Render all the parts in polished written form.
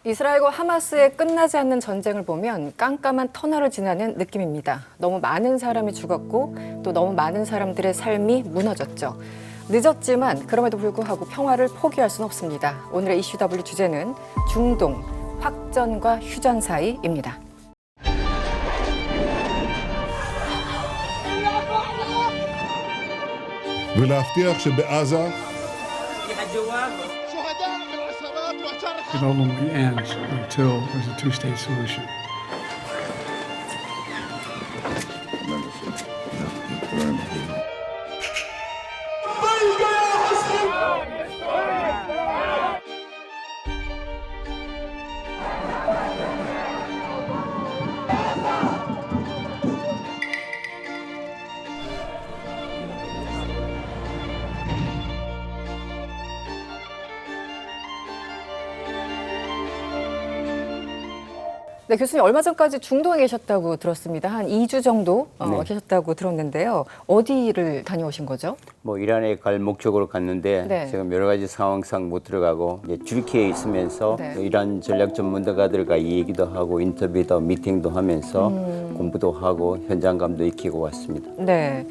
이스라엘과 하마스의 끝나지 않는 전쟁을 보면 깜깜한 터널을 지나는 느낌입니다. 너무 많은 사람이 죽었고 또 너무 많은 사람들의 삶이 무너졌죠. 늦었지만 그럼에도 불구하고 평화를 포기할 수는 없습니다. 오늘의 이슈W 주제는 중동, 확전과 휴전 사이입니다. ולהבטיח שבעזה It no longer ends until there's a two-state solution. 네, 교수님 얼마 전까지 중동에 계셨다고 들었습니다. 한 2주 정도 계셨다고 들었는데요. 어디를 다녀오신 거죠? 뭐 이란에 갈 목적으로 갔는데 네. 지금 여러 가지 상황상 못 들어가고 이제 튀르키예에 있으면서 네. 이란 전략 전문가들과 이 얘기도 하고 인터뷰도 미팅도 하면서 공부도 하고 현장감도 익히고 왔습니다. 네,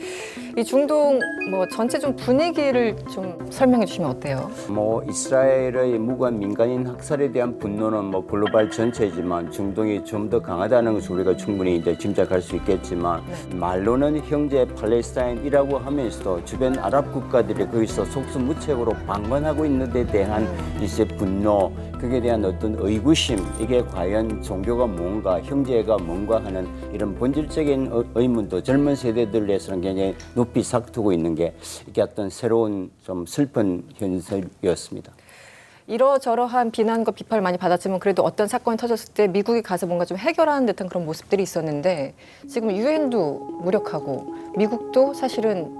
이 중동 뭐 전체 좀 분위기를 좀 설명해 주시면 어때요? 뭐 이스라엘의 무고한 민간인 학살에 대한 분노는 뭐 글로벌 전체지만 중동이 좀 더 강하다는 것을 우리가 충분히 이제 짐작할 수 있겠지만 말로는 형제 팔레스타인이라고 하면서도 주변 아랍 국가들이 거기서 속수무책으로 방관하고 있는 데 대한 이제 분노, 그에 대한 어떤 의구심, 이게 과연 종교가 뭔가, 형제가 뭔가 하는 이런 본질적인 의문도 젊은 세대들에서는 굉장히 높이 삭두고 있는 게 이게 어떤 새로운 좀 슬픈 현실이었습니다. 이러저러한 비난과 비판을 많이 받았지만 그래도 어떤 사건이 터졌을 때 미국이 가서 뭔가 좀 해결하는 듯한 그런 모습들이 있었는데 지금 유엔도 무력하고 미국도 사실은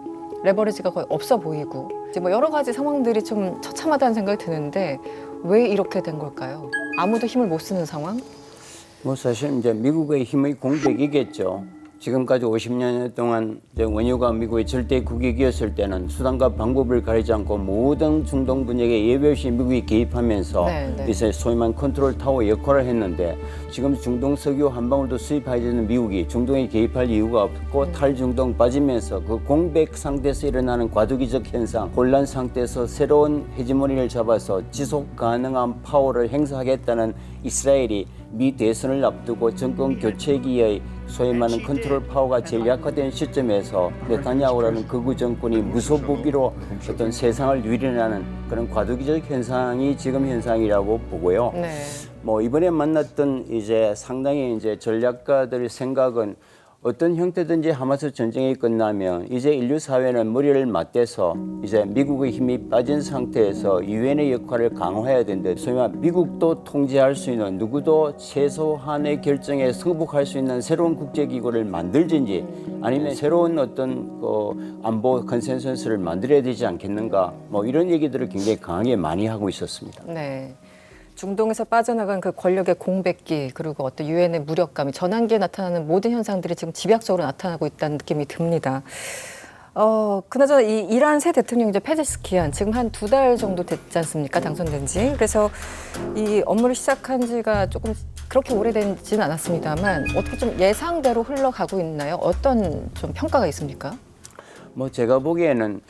레버리지가 거의 없어 보이고 이제 뭐 여러 가지 상황들이 좀 처참하다는 생각이 드는데 왜 이렇게 된 걸까요? 아무도 힘을 못 쓰는 상황? 뭐 사실 이제 미국의 힘의 공백이겠죠. 지금까지 50년 동안 이제 원유가 미국의 절대 국익이었을 때는 수단과 방법을 가리지 않고 모든 중동 분야에 예외 없이 미국이 개입하면서 이제 소위 말하는 컨트롤 타워 역할을 했는데 지금 중동 석유 한 방울도 수입하지 않는 미국이 중동에 개입할 이유가 없고 탈중동 빠지면서 그 공백 상태에서 일어나는 과도기적 현상, 혼란 상태에서 새로운 헤지모니를 잡아서 지속 가능한 파워를 행사하겠다는 이스라엘이 미 대선을 앞두고 정권 교체기의 소위 말하는 컨트롤 파워가 제일 약화된 시점에서 네타냐후라는 극우 정권이 무소부비로 어떤 세상을 유린하는 그런 과도기적 현상이 지금 현상이라고 보고요. 네. 뭐 이번에 만났던 이제 상당히 이제 전략가들의 생각은 어떤 형태든지 하마스 전쟁이 끝나면 이제 인류 사회는 머리를 맞대서 이제 미국의 힘이 빠진 상태에서 유엔의 역할을 강화해야 되는데 소위 말해 미국도 통제할 수 있는 누구도 최소한의 결정에 승복할 수 있는 새로운 국제기구를 만들든지 아니면 새로운 어떤 안보 컨센서스를 만들어야 되지 않겠는가 뭐 이런 얘기들을 굉장히 강하게 많이 하고 있었습니다. 네. 중동에서 빠져나간 그 권력의 공백기 그리고 어떤 유엔의 무력감이 전환기에 나타나는 모든 현상들이 지금 집약적으로 나타나고 있다는 느낌이 듭니다. 그나저나 이 이란 새 대통령 이제 페제스키안 지금 한 2달 정도 됐지 않습니까? 당선된 지. 그래서 이 업무를 시작한 지가 조금 그렇게 오래되지는 않았습니다만 어떻게 좀 예상대로 흘러가고 있나요? 어떤 좀 평가가 있습니까? 뭐 제가 보기에는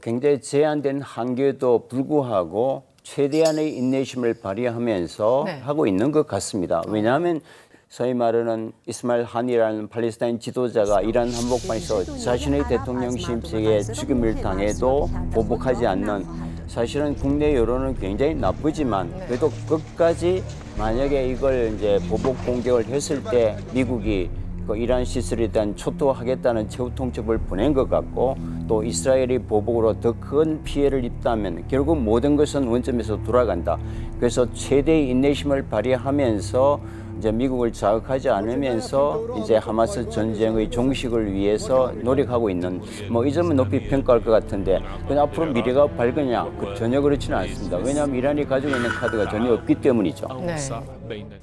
굉장히 제한된 한계도 불구하고 최대한의 인내심을 발휘하면서 하고 있는 것 같습니다. 왜냐하면 소위 말하는 이스마일 하니라는 팔레스타인 지도자가 이란 한복판에서 자신의 대통령 시임식에 죽임을 당해도 보복하지 않는 사실은 국내 여론은 굉장히 나쁘지만 그래도 끝까지 만약에 이걸 이제 보복 공격을 했을 때 미국이 이란 시설에 대한 초토화하겠다는 최후 통첩을 보낸 것 같고 또 이스라엘이 보복으로 더 큰 피해를 입다면 결국 모든 것은 원점에서 돌아간다. 그래서 최대의 인내심을 발휘하면서 이제 미국을 자극하지 않으면서 이제 하마스 전쟁의 종식을 위해서 노력하고 있는 뭐 이 점은 높이 평가할 것 같은데 그냥 앞으로 미래가 밝으냐? 전혀 그렇지는 않습니다. 왜냐하면 이란이 가지고 있는 카드가 전혀 없기 때문이죠. 네.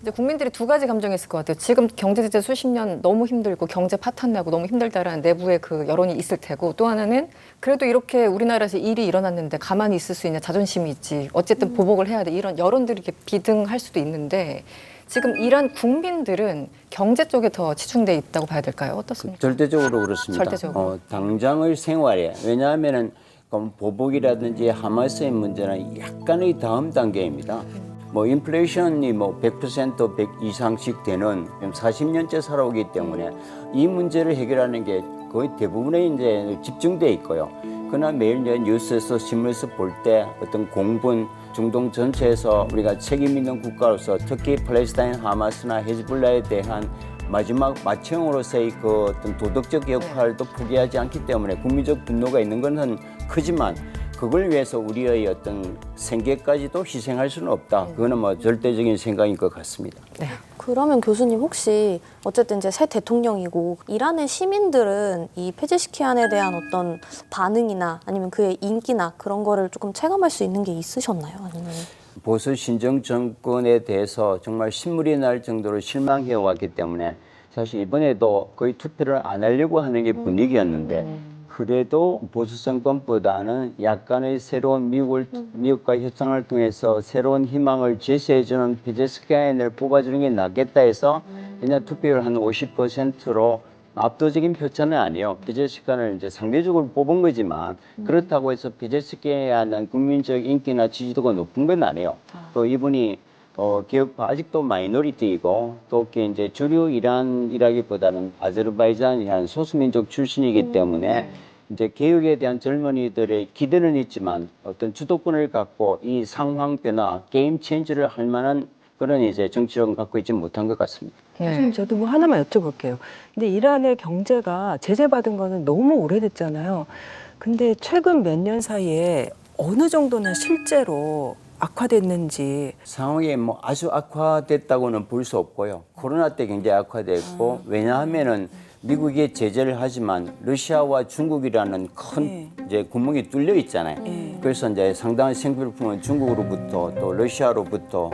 이제 국민들이 두 가지 감정이 있을 것 같아요. 지금 경제 제재 수십 년 너무 힘들고 경제 파탄 나고 너무 힘들다라는 내부의 그 여론이 있을 테고 또 하나는 그래도 이렇게 우리나라에서 일이 일어났는데 가만히 있을 수 있냐 자존심이 있지. 어쨌든 보복을 해야 돼. 이런 여론들이 이렇게 비등할 수도 있는데 지금 이란 국민들은 경제 쪽에 더 치중돼 있다고 봐야 될까요? 어떻습니까? 절대적으로 그렇습니다. 절대적으로. 당장의 생활에 왜냐하면은 보복이라든지 하마스의 문제는 약간의 다음 단계입니다. 뭐 인플레이션이 뭐 100% 100 이상씩 되는 40년째 살아오기 때문에 이 문제를 해결하는 게 거의 대부분에 이제 집중돼 있고요. 그러나 매일 이제 뉴스에서 신문에서 볼 때 어떤 공분 중동 전체에서 우리가 책임 있는 국가로서 특히 팔레스타인 하마스나 헤즈볼라에 대한 마지막 마청으로서의 그 어떤 도덕적 역할도 포기하지 않기 때문에 국민적 분노가 있는 것은 크지만 그걸 위해서 우리의 어떤 생계까지도 희생할 수는 없다. 그거는 뭐 절대적인 생각인 것 같습니다. 네. 그러면 교수님 혹시 어쨌든 이제 새 대통령이고 이란의 시민들은 이 페제시키안에 대한 어떤 반응이나 아니면 그의 인기나 그런 거를 조금 체감할 수 있는 게 있으셨나요? 아니면 보수 신정 정권에 대해서 정말 신물이 날 정도로 실망해 왔기 때문에 사실 이번에도 거의 투표를 안 하려고 하는 게 분위기였는데 그래도 보수 정권보다는 약간의 새로운 미국과 협상을 통해서 새로운 희망을 제시해주는 페제스키안을 뽑아주는 게 낫겠다 해서 그냥 투표율 한 50%로 압도적인 표차는 아니에요. 페제스키안을 이제 상대적으로 뽑은 거지만 그렇다고 해서 페제스키안은 국민적 인기나 지지도가 높은 건 아니에요. 또 이분이 개혁파 아직도 마이너리티이고 또 이제 주류 이란이라기보다는 아제르바이잔이한 소수민족 출신이기 때문에 이제 개혁에 대한 젊은이들의 기대는 있지만 어떤 주도권을 갖고 이 상황 변화, 게임 체인지를 할 만한 그런 이제 정치력은 갖고 있지 못한 것 같습니다. 선생님 저도 뭐 하나만 여쭤볼게요. 근데 이란의 경제가 제재받은 거는 너무 오래됐잖아요. 근데 최근 몇 년 사이에 어느 정도나 실제로 악화됐는지. 상황이 뭐 아주 악화됐다고는 볼 수 없고요. 코로나 때 굉장히 악화됐고 왜냐하면은 미국이 제재를 하지만 러시아와 중국이라는 큰 이제 구멍이 뚫려 있잖아요. 그래서 이제 상당한 생필품은 중국으로부터 또 러시아로부터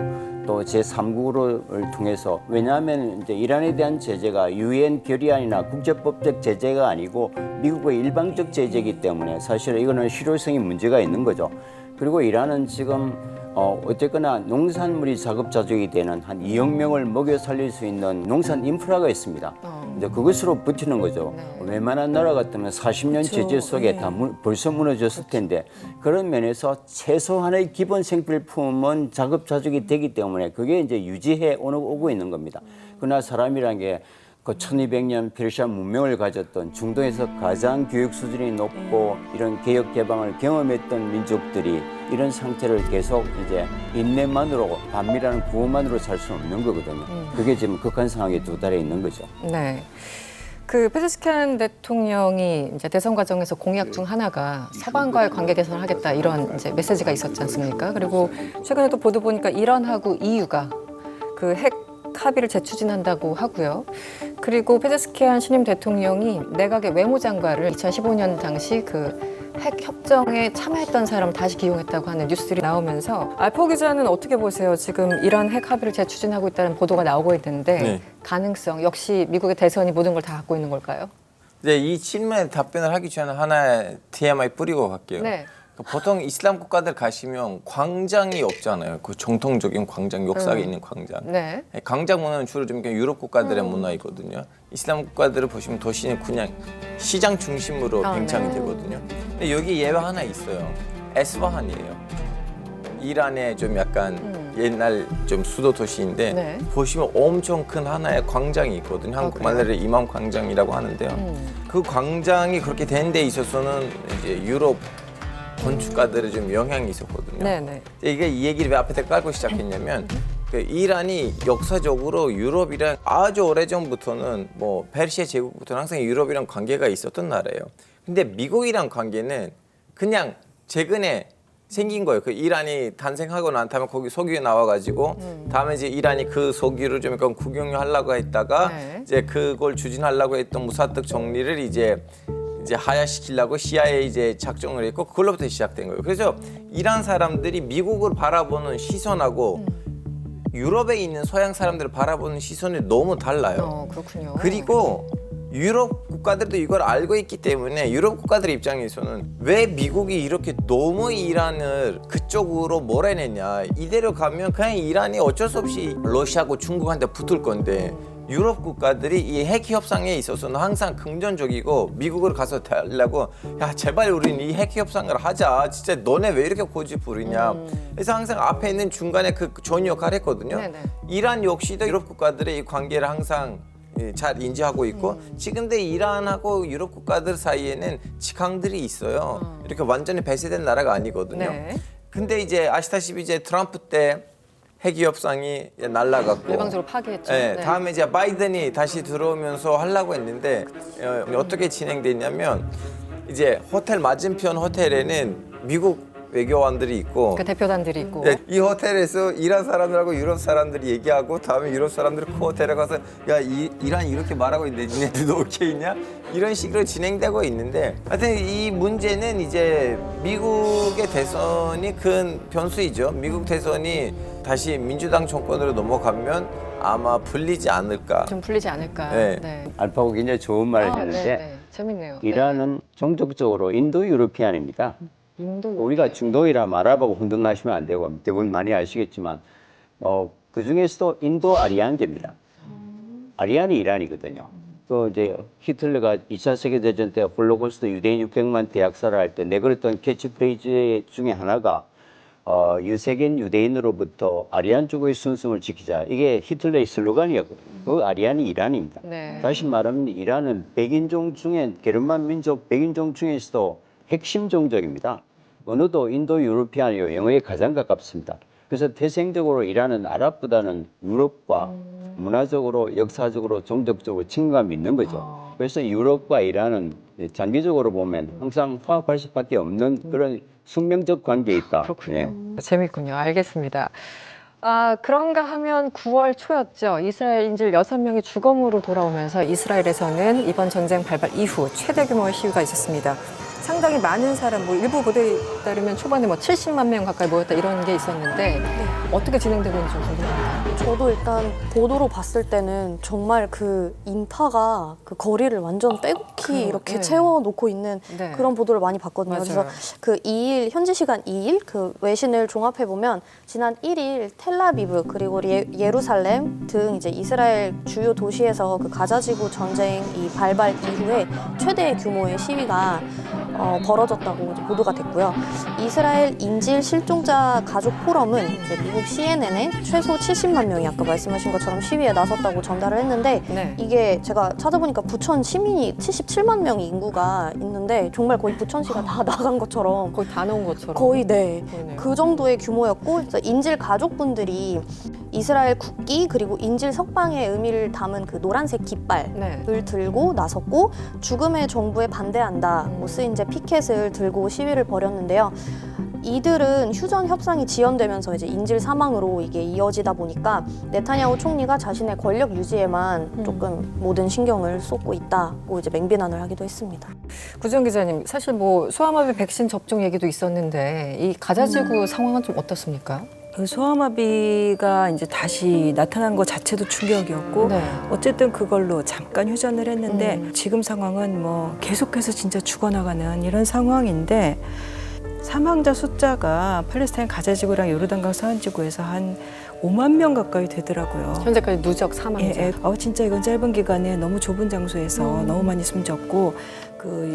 또 제3국을 통해서 왜냐하면 이제 이란에 대한 제재가 유엔 결의안이나 국제법적 제재가 아니고 미국의 일방적 제재이기 때문에 사실 이거는 실효성이 문제가 있는 거죠. 그리고 이란은 지금 어쨌거나 농산물이 자급자족이 되는 한 2억 명을 먹여 살릴 수 있는 농산 인프라가 있습니다. 이제 그것으로 버티는 거죠. 웬만한 나라 같으면 40년 제재 속에 다 벌써 무너졌을 텐데 그런 면에서 최소한의 기본 생필품은 자급자족이 되기 때문에 그게 이제 유지해 오고 있는 겁니다. 그러나 사람이란 게 그 1200년 페르시아 문명을 가졌던 중동에서 가장 교육 수준이 높고 이런 개혁 개방을 경험했던 민족들이 이런 상태를 계속 이제 인내만으로 반미라는 구호만으로 살 수 없는 거거든요. 그게 지금 극한 상황에 도달해 있는 거죠. 네. 그 페제스키안 대통령이 이제 대선 과정에서 공약 중 하나가 서방과의 관계 개선을 하겠다 이런 이제 메시지가 있었지 않습니까? 그리고 최근에도 보도 보니까 이란하고 EU가 그 핵 합의를 재추진한다고 하고요. 그리고 페제스키안 신임 대통령이 내각의 외무장관을 2015년 당시 그 핵 협정에 참여했던 사람을 다시 기용했다고 하는 뉴스들이 나오면서 알포 기자는 어떻게 보세요? 지금 이란 핵 합의를 재추진하고 있다는 보도가 나오고 있는데 네. 가능성 역시 미국의 대선이 모든 걸 다 갖고 있는 걸까요? 네, 이 질문에 답변을 하기 전에 하나의 TMI 뿌리고 갈게요. 네. 보통 이슬람 국가들 가시면 광장이 없잖아요. 그 정통적인 광장, 역사가 있는 광장. 네. 광장 문화는 주로 좀 유럽 국가들의 문화이거든요. 이슬람 국가들을 보시면 도시는 그냥 시장 중심으로 팽창이 되거든요. 근데 여기 예외 하나 있어요. 에스파한이에요. 이란의 좀 약간 옛날 좀 수도 도시인데 네. 보시면 엄청 큰 하나의 광장이 있거든요. 한국말로 이맘 광장이라고 하는데요. 그 광장이 그렇게 된 데 있어서는 이제 유럽 건축가들의 좀 영향이 있었거든요. 네네. 이게 이 얘기를 왜 앞에 깔고 시작했냐면 그 이란이 역사적으로 유럽이랑 아주 오래전부터는 뭐 페르시아 제국부터는 항상 유럽이랑 관계가 있었던 나라예요. 근데 미국이랑 관계는 그냥 최근에 생긴 거예요. 그 이란이 탄생하고 난 다음에 거기 석유 나와가지고 다음에 이제 이란이 그 석유를 좀 약간 국영유하려고 했다가 네. 이제 그걸 추진하려고 했던 무사득 정리를 이제 하야시키려고 시야에 이제 작정을 했고 그걸로부터 시작된 거예요. 그래서 이란 사람들이 미국을 바라보는 시선하고 유럽에 있는 서양 사람들을 바라보는 시선이 너무 달라요. 그렇군요. 그리고 유럽 국가들도 이걸 알고 있기 때문에 유럽 국가들 입장에서는 왜 미국이 이렇게 너무 이란을 그쪽으로 몰아내냐. 이대로 가면 그냥 이란이 어쩔 수 없이 러시아하고 중국한테 붙을 건데 유럽 국가들이 이 핵 협상에 있어서는 항상 긍정적이고 미국을 가서 달라고 야 제발 우리는 이 핵 협상을 하자. 진짜 너네 왜 이렇게 고집 부리냐. 그래서 항상 앞에 있는 중간에 그 좋은 역할을 했거든요. 네네. 이란 역시도 유럽 국가들의 이 관계를 항상 잘 인지하고 있고 지금도 이란하고 유럽 국가들 사이에는 직항들이 있어요. 이렇게 완전히 배제된 나라가 아니거든요. 네. 근데 이제 아시다시피 이제 트럼프 때 핵 협상이 날라갔고 일방적으로 파기했죠. 네, 다음에 이제 바이든이 다시 들어오면서 하려고 했는데 어떻게 진행됐냐면 이제 호텔 맞은편 호텔에는 미국 외교관들이 있고 그 대표단들이 있고. 네, 이 호텔에서 이란 사람들하고 유럽 사람들이 얘기하고 다음에 유럽 사람들이 그 호텔에 가서 야 이란 이렇게 말하고 있는데 니네들도 오케이 있냐? 이런 식으로 진행되고 있는데 하여튼 이 문제는 이제 미국의 대선이 큰 변수이죠. 미국 대선이 다시 민주당 정권으로 넘어가면 아마 풀리지 않을까. 좀 풀리지 않을까. 네. 알파고 굉장히 좋은 말을 했는데 네. 재밌네요. 이란은 종족적으로 인도 유러피안입니다. 우리가 중동이라 말하고 혼돈나시면 안 되고 대부분 많이 아시겠지만 그 중에서도 인도 아리안계입니다. 아리안이 이란이거든요. 또 이제 히틀러가 2차 세계대전 때 홀로코스트 유대인 600만 대학살을 할 때 내걸었던 캐치프레이즈 중에 하나가 유색인 유대인으로부터 아리안 쪽의 순수을 지키자. 이게 히틀러의 슬로건이었거든요. 그 아리안이 이란입니다. 네. 다시 말하면 이란은 백인종 중에 게르만 민족 백인종 중에서도 핵심 종족입니다. 언어도 인도 유러피안이요 영어에 가장 가깝습니다. 그래서 태생적으로 이란은 아랍보다는 유럽과 문화적으로 역사적으로 종족적으로 친감이 있는 거죠. 그래서 유럽과 이란은 장기적으로 보면 항상 화합할 수밖에 없는 그런 숙명적 관계에 있다. 그렇군요. 재밌군요. 알겠습니다. 그런가 하면 9월 초였죠. 이스라엘 인질 6명이 주검으로 돌아오면서 이스라엘에서는 이번 전쟁 발발 이후 최대 규모의 시위가 있었습니다. 상당히 많은 사람, 일부 보도에 따르면 초반에 70만 명 가까이 모였다 이런 게 있었는데 어떻게 진행되고 있는지 좀 궁금합니다. 저도 일단 보도로 봤을 때는 정말 그 인파가 그 거리를 완전 빼곡히 이렇게 네. 채워놓고 있는 네. 그런 보도를 많이 봤거든요. 맞아요. 그래서 그 2일, 현지 시간 2일 그 외신을 종합해보면 지난 1일 텔라비브 그리고 예루살렘 등 이제 이스라엘 주요 도시에서 그 가자지구 전쟁 이 발발 이후에 최대 규모의 시위가 벌어졌다고 이제 보도가 됐고요. 이스라엘 인질 실종자 가족 포럼은 이제 미국 CNN에 최소 70만 명이 아까 말씀하신 것처럼 시위에 나섰다고 전달을 했는데 네. 이게 제가 찾아보니까 부천 시민이 77만 명의 인구가 있는데 정말 거의 부천시가 다 나간 것처럼 거의 다 나온 것처럼. 거의 네. 보이네요. 그 정도의 규모였고 그래서 인질 가족분들이 이스라엘 국기 그리고 인질 석방의 의미를 담은 그 노란색 깃발을 네. 들고 나섰고 죽음의 정부에 반대한다 쓰인 이제 피켓을 들고 시위를 벌였는데요. 이들은 휴전 협상이 지연되면서 이제 인질 사망으로 이게 이어지다 보니까 네타냐후 총리가 자신의 권력 유지에만 조금 모든 신경을 쏟고 있다고 이제 맹비난을 하기도 했습니다. 구지영 기자님, 사실 소아마비 백신 접종 얘기도 있었는데 이 가자지구 상황은 좀 어떻습니까? 그 소아마비가 이제 다시 나타난 것 자체도 충격이었고 네. 어쨌든 그걸로 잠깐 휴전을 했는데 지금 상황은 계속해서 진짜 죽어나가는 이런 상황인데 사망자 숫자가 팔레스타인 가자지구랑 요르단강 서안지구에서 한 5만 명 가까이 되더라고요. 현재까지 누적 사망자. 진짜 이건 짧은 기간에 너무 좁은 장소에서 너무 많이 숨졌고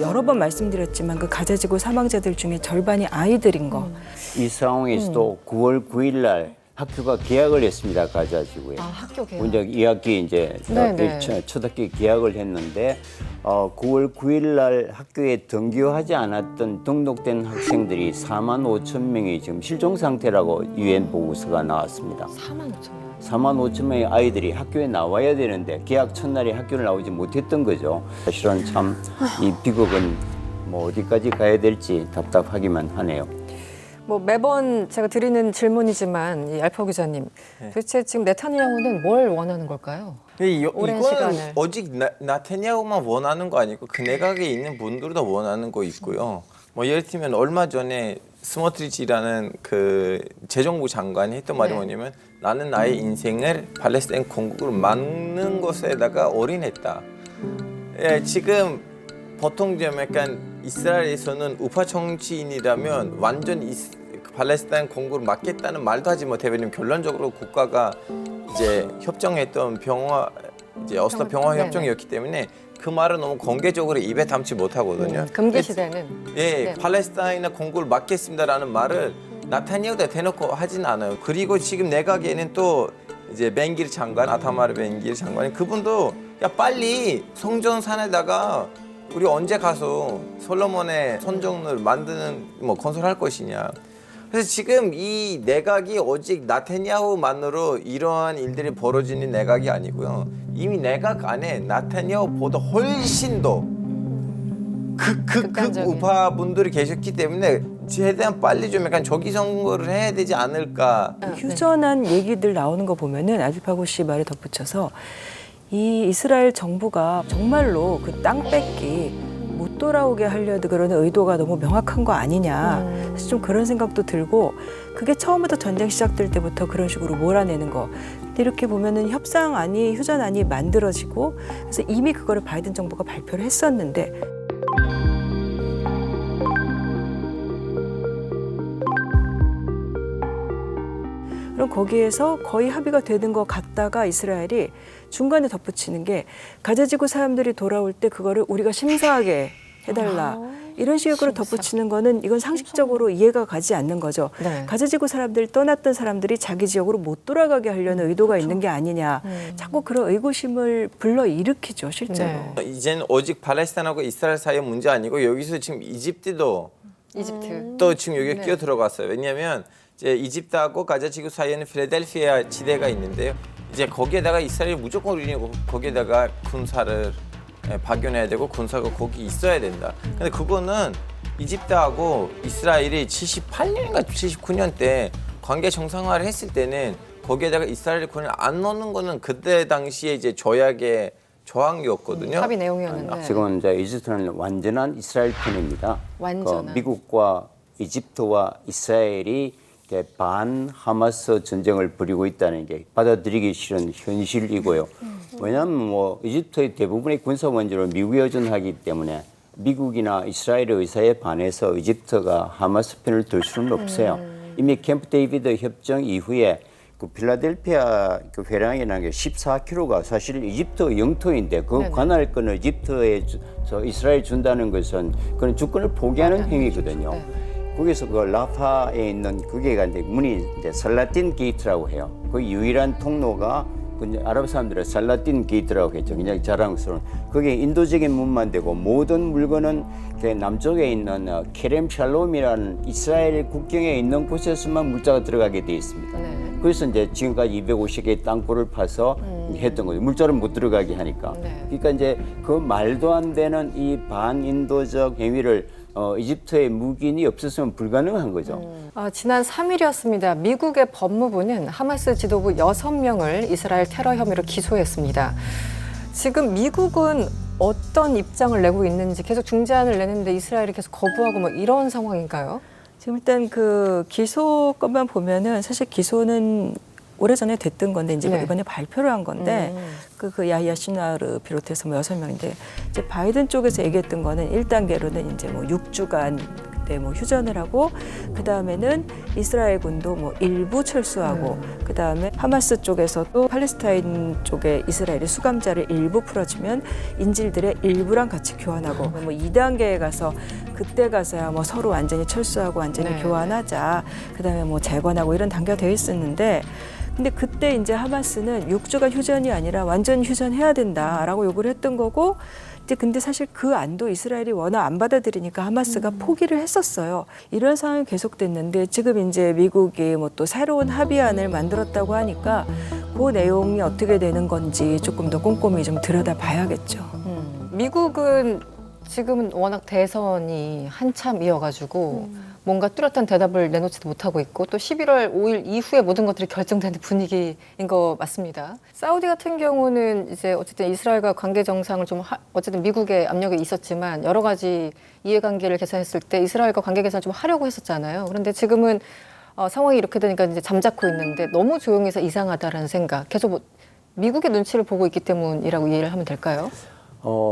여러 번 말씀드렸지만 그 가자지구 사망자들 중에 절반이 아이들인 거. 이 상황에서도 9월 9일 날 학교가 개학을 했습니다. 가자지구에. 학교 개학. 이제 2학기 이제 네네. 첫 학기 개학을 했는데 9월 9일 날 학교에 등교하지 않았던 등록된 학생들이 4만 5천 명이 지금 실종 상태라고 유엔 보고서가 나왔습니다. 4만 5천 명. 4만 5천 명의 아이들이 학교에 나와야 되는데 개학 첫날에 학교를 나오지 못했던 거죠. 사실은 참 이 비극은 어디까지 가야 될지 답답하기만 하네요. 뭐 매번 제가 드리는 질문이지만 이 알파 기자님, 도대체 지금 네타냐후는 뭘 원하는 걸까요? 오랜 이거는 시간을. 오직 나타냐후만 원하는 거 아니고 그 내각에 있는 분들도 원하는 거 있고요. 뭐 예를 들면 얼마 전에 스모트리치라는 그 재정부 장관이 했던 말이 네. 뭐냐면 나는 나의 인생을 팔레스타인 건국으로 막는 것에다가 올인했다. 예, 지금 보통 좀 약간 이스라엘에서는 우파 정치인이라면 완전 팔레스타인 건국을 막겠다는 말도 하지 못해. 왜냐면 결론적으로 국가가 이제 협정했던 이제 어슬로 평화 네네. 협정이었기 때문에 그 말은 너무 공개적으로 입에 담지 못하거든요. 금기 시대는 예, 네. 팔레스타인의 건국을 막겠습니다라는 말을 나타냐후가 대놓고 하진 않아요. 그리고 지금 내각에는 또 이제 벤기르 장관, 아타마르 벤기르 장관이 그분도 야 빨리 성전산에다가 우리 언제 가서 솔로몬의 선정을 만드는 뭐 건설할 것이냐. 그래서 지금 이 내각이 오직 나타냐후만으로 이러한 일들이 벌어지는 내각이 아니고요. 이미 내각 안에 나타냐후보다 훨씬 더 극단적인. 우파 분들이 계셨기 때문에 최대한 빨리 좀 약간 조기 선거를 해야 되지 않을까. 휴전한 얘기들 나오는 거 보면은 아디파고 씨 말에 덧붙여서 이 이스라엘 정부가 정말로 그 땅 뺏기 못 돌아오게 하려는 그런 의도가 너무 명확한 거 아니냐. 그래서 좀 그런 생각도 들고 그게 처음부터 전쟁 시작될 때부터 그런 식으로 몰아내는 거. 근데 이렇게 보면은 협상안이 휴전안이 만들어지고 그래서 이미 그거를 바이든 정부가 발표를 했었는데 그럼 거기에서 거의 합의가 되는 것 같다가 이스라엘이 중간에 덧붙이는 게 가자지구 사람들이 돌아올 때 그거를 우리가 심사하게 해달라. 이런 식으로 덧붙이는 거는 이건 상식적으로 이해가 가지 않는 거죠. 네. 가자지구 사람들 떠났던 사람들이 자기 지역으로 못 돌아가게 하려는 의도가 있는 게 아니냐. 자꾸 그런 의구심을 불러일으키죠, 실제로. 네. 이제는 오직 팔레스타인하고 이스라엘 사이의 문제 아니고 여기서 지금 이집트도 이집트. 또 지금 여기 네. 끼어 들어갔어요. 왜냐하면 이제 이집트하고 가자지구 사이에는 필라델피아 지대가 있는데요. 이제 거기에다가 이스라엘이 무조건 올리고 거기에다가 군사를 파견해야 되고 군사가 거기 있어야 된다. 근데 그거는 이집트하고 이스라엘이 78년인가 79년 때 관계 정상화를 했을 때는 거기에다가 이스라엘 군을 안 넣는 거는 그때 당시에 이제 조약의 조항이었거든요. 합의 내용이었는데. 지금은 이제 이집트는 완전한 이스라엘 편입니다. 완전한. 그 미국과 이집트와 이스라엘이 이렇게 반 하마스 전쟁을 벌이고 있다는 게 받아들이기 싫은 현실이고요. 왜냐하면 뭐 이집트의 대부분의 군사 원조를 미국에 의존하기 때문에 미국이나 이스라엘의 의사에 반해서 이집트가 하마스 편을 들 수는 없어요. 이미 캠프 데이비드 협정 이후에 그 필라델피아 그 회랑이라는 게 14km가 사실 이집트 영토인데 그 네네. 관할권을 이집트에 이스라엘 준다는 것은 그런 주권을 포기하는 행위거든요. 네. 거기서 그 라파에 있는 그게가 이제 문이 이제 살라틴 게이트라고 해요. 그 유일한 통로가 그 이제 아랍 사람들은 살라틴 게이트라고 했죠. 굉장히 자랑스러운. 그게 인도적인 문만 되고 모든 물건은 그 남쪽에 있는 케렘 샬롬이라는 이스라엘 국경에 있는 곳에서만 물자가 들어가게 돼 있습니다. 네. 그래서 이제 지금까지 250개의 땅굴을 파서 했던 거죠. 물자를 못 들어가게 하니까. 네. 그러니까 이제 그 말도 안 되는 이 반인도적 행위를 이집트의 묵인이 없었으면 불가능한 거죠. 지난 3일이었습니다. 미국의 법무부는 하마스 지도부 6명을 이스라엘 테러 혐의로 기소했습니다. 지금 미국은 어떤 입장을 내고 있는지 계속 중재안을 내는데 이스라엘이 계속 거부하고 뭐 이런 상황인가요? 지금 일단 그 기소 것만 보면은 사실 기소는 오래전에 됐던 건데 이제 네. 이번에 발표를 한 건데 그 야히야 시나르 비롯해서 뭐 6명인데 이제 바이든 쪽에서 얘기했던 거는 1단계로는 이제 뭐 6주간 그때 뭐 휴전을 하고 그 다음에는 이스라엘 군도 뭐 일부 철수하고 그 다음에 하마스 쪽에서도 팔레스타인 쪽에 이스라엘이 수감자를 일부 풀어주면 인질들의 일부랑 같이 교환하고 뭐 2단계에 가서 그때 가서야 뭐 서로 완전히 철수하고 완전히 네. 교환하자 그 다음에 뭐 재건하고 이런 단계가 되어 있었는데 근데 그때 이제 하마스는 6주간 휴전이 아니라 완전 휴전해야 된다라고 요구를 했던 거고 이제 근데 사실 그 안도 이스라엘이 워낙 안 받아들이니까 하마스가 포기를 했었어요. 이런 상황이 계속됐는데 지금 이제 미국이 뭐 또 새로운 합의안을 만들었다고 하니까 그 내용이 어떻게 되는 건지 조금 더 꼼꼼히 좀 들여다봐야겠죠. 미국은 지금은 워낙 대선이 한참 이어가지고 뭔가 뚜렷한 대답을 내놓지도 못하고 있고 또 11월 5일 이후에 모든 것들이 결정되는 분위기인 것 맞습니다. 사우디 같은 경우는 이제 어쨌든 이스라엘과 관계 정상을 좀 어쨌든 미국의 압력이 있었지만 여러 가지 이해관계를 개선했을 때 이스라엘과 관계 개선을 좀 하려고 했었잖아요. 그런데 지금은 상황이 이렇게 되니까 이제 잠자코 있는데 너무 조용해서 이상하다라는 생각 계속 미국의 눈치를 보고 있기 때문이라고 이해를 하면 될까요?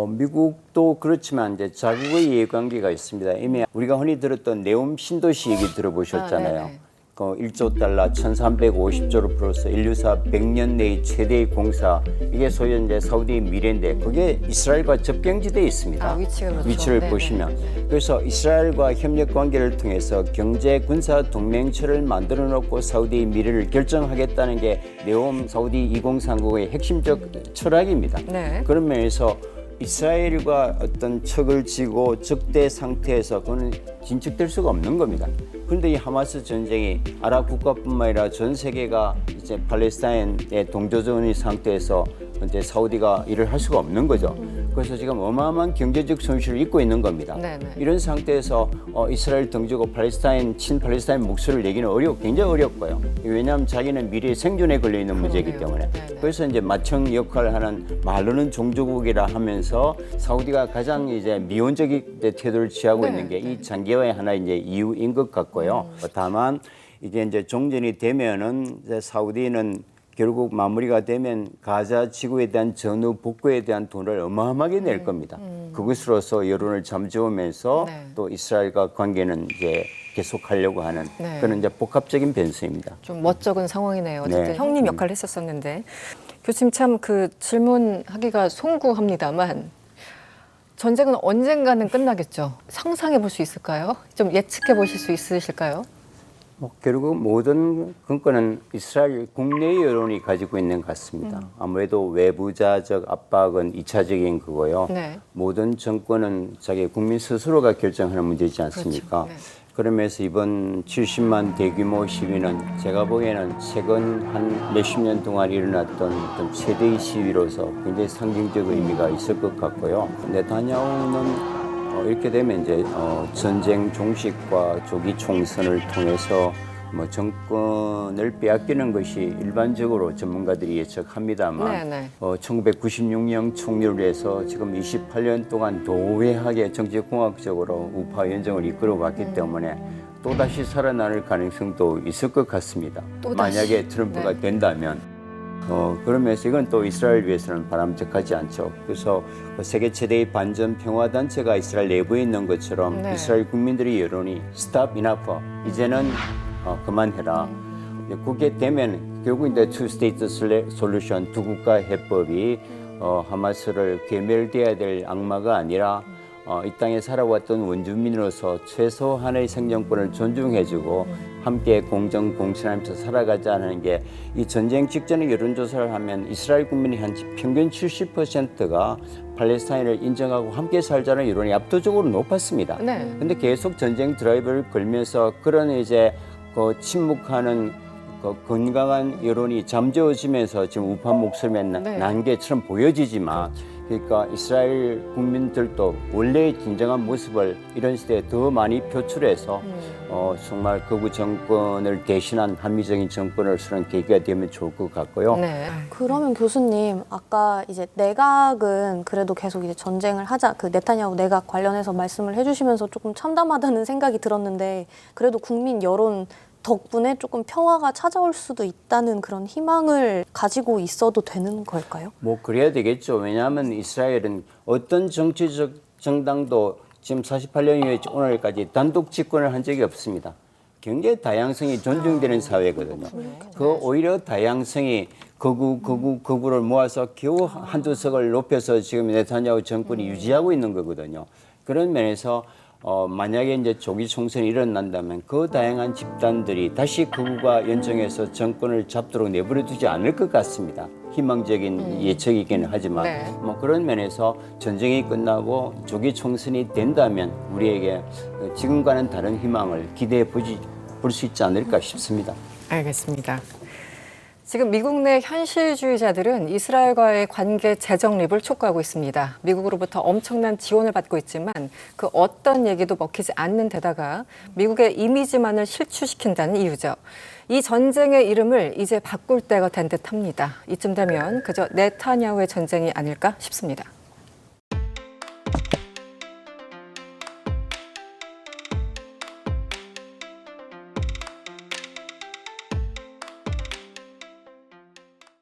미국도 그렇지만 이제 자국의 이해관계가 있습니다. 이미 우리가 흔히 들었던 네옴 신도시 얘기 들어보셨잖아요. 네네. 1조 달러 1350조를 풀어서 인류사 100년 내의 최대의 공사, 이게 소위 이제 사우디의 미래인데 그게 이스라엘과 접경지대에 있습니다. 위치가 그렇죠. 위치를 네네. 보시면. 그래서 이스라엘과 협력 관계를 통해서 경제 군사 동맹체를 만들어 놓고 사우디의 미래를 결정하겠다는 게 네옴 사우디 2030의 핵심적 철학입니다. 네. 그런 면에서 이스라엘과 어떤 척을 지고 적대 상태에서 그거는 진척될 수가 없는 겁니다. 그런데 이 하마스 전쟁이 아랍 국가뿐만 아니라 전 세계가 이제 팔레스타인의 동조적인 상태에서 이제 사우디가 일을 할 수가 없는 거죠. 그래서 지금 어마어마한 경제적 손실을 입고 있는 겁니다. 네네. 이런 상태에서 이스라엘 등지고 친팔레스타인 목소리를 내기는 굉장히 어렵고요. 왜냐하면 자기는 미래의 생존에 걸려 있는 문제이기 그러네요. 때문에. 네네. 그래서 이제 마청 역할을 하는 말로는 종조국이라 하면서 사우디가 가장 이제 미온적인 태도를 취하고 네, 있는 게 이 장기화의 하나의 이제 이유인 것 같고요. 다만 이게 이제 종전이 되면은 이제 사우디는 결국 마무리가 되면 가자 지구에 대한 전후 복구에 대한 돈을 어마어마하게 낼 겁니다. 그것으로서 여론을 잠재우면서 네. 또 이스라엘과 관계는 이제 계속하려고 하는 네. 그런 이제 복합적인 변수입니다. 좀 멋쩍은 상황이네요. 어쨌든 네. 형님 역할을 했었었는데 교수님 참 그 질문하기가 송구합니다만 전쟁은 언젠가는 끝나겠죠. 상상해 볼 수 있을까요? 좀 예측해 보실 수 있으실까요? 결국 모든 근거는 이스라엘 국내 여론이 가지고 있는 것 같습니다. 아무래도 외부자적 압박은 2차적인 거고요. 네. 모든 정권은 자기 국민 스스로가 결정하는 문제이지 않습니까? 그렇죠. 네. 그러면서 이번 70만 대규모 시위는 제가 보기에는 최근 한 몇십 년 동안 일어났던 어떤 최대의 시위로서 굉장히 상징적 의미가 있을 것 같고요. 네타냐후는 이렇게 되면 이제 전쟁 종식과 조기 총선을 통해서 뭐 정권을 빼앗기는 것이 일반적으로 전문가들이 예측합니다만 네. 1996년 총리를 해서 지금 28년 동안 도회하게 정치공학적으로 우파 연정을 이끌어왔기 때문에 또다시 살아날 가능성도 있을 것 같습니다. 또다시. 만약에 트럼프가 네. 된다면 그러면서 이건 또 이스라엘 위해서는 바람직하지 않죠. 그래서 세계 최대의 반전 평화 단체가 이스라엘 내부에 있는 것처럼 네. 이스라엘 국민들의 여론이 stop enough, 이제는 그만해라. 그게 되면 결국 이제 two state solution, 두 국가 해법이 하마스를 괴멸돼야 될 악마가 아니라 이 땅에 살아왔던 원주민으로서 최소한의 생존권을 존중해주고 함께 공정 공신하면서 살아가자는 게 이 전쟁 직전에 여론조사를 하면 이스라엘 국민이 한 평균 70%가 팔레스타인을 인정하고 함께 살자는 여론이 압도적으로 높았습니다. 네. 근데 계속 전쟁 드라이브를 걸면서 그런 이제 침묵하는 건강한 여론이 잠재워지면서 지금 우파 목소리에 네. 난 게처럼 보여지지만 그러니까 이스라엘 국민들도 원래의 진정한 모습을 이런 시대에 더 많이 표출해서 정말 극우 정권을 대신한 합리적인 정권을 쓰는 계기가 되면 좋을 것 같고요. 네. 그러면 교수님, 아까 이제 내각은 그래도 계속 이제 전쟁을 하자, 그 네타냐후 내각 관련해서 말씀을 해주시면서 조금 참담하다는 생각이 들었는데, 그래도 국민 여론 덕분에 조금 평화가 찾아올 수도 있다는 그런 희망을 가지고 있어도 되는 걸까요? 뭐 그래야 되겠죠. 왜냐하면 이스라엘은 어떤 정치적 정당도 지금 48년 이후에 오늘까지 단독 집권을 한 적이 없습니다. 굉장히 다양성이 존중되는 사회거든요. 그 오히려 다양성이 거구를 모아서 겨우 한두 석을 높여서 지금 네타냐후 정권이 유지하고 있는 거거든요. 그런 면에서 만약에 이제 조기 총선이 일어난다면 그 다양한 집단들이 다시 극우가 연정해서 정권을 잡도록 내버려 두지 않을 것 같습니다. 희망적인 예측이기는 하지만 네. 뭐 그런 면에서 전쟁이 끝나고 조기 총선이 된다면 우리에게 지금과는 다른 희망을 기대해 볼 수 있지 않을까 싶습니다. 알겠습니다. 지금 미국 내 현실주의자들은 이스라엘과의 관계 재정립을 촉구하고 있습니다. 미국으로부터 엄청난 지원을 받고 있지만 그 어떤 얘기도 먹히지 않는 데다가 미국의 이미지만을 실추시킨다는 이유죠. 이 전쟁의 이름을 이제 바꿀 때가 된 듯합니다. 이쯤 되면 그저 네타냐후의 전쟁이 아닐까 싶습니다.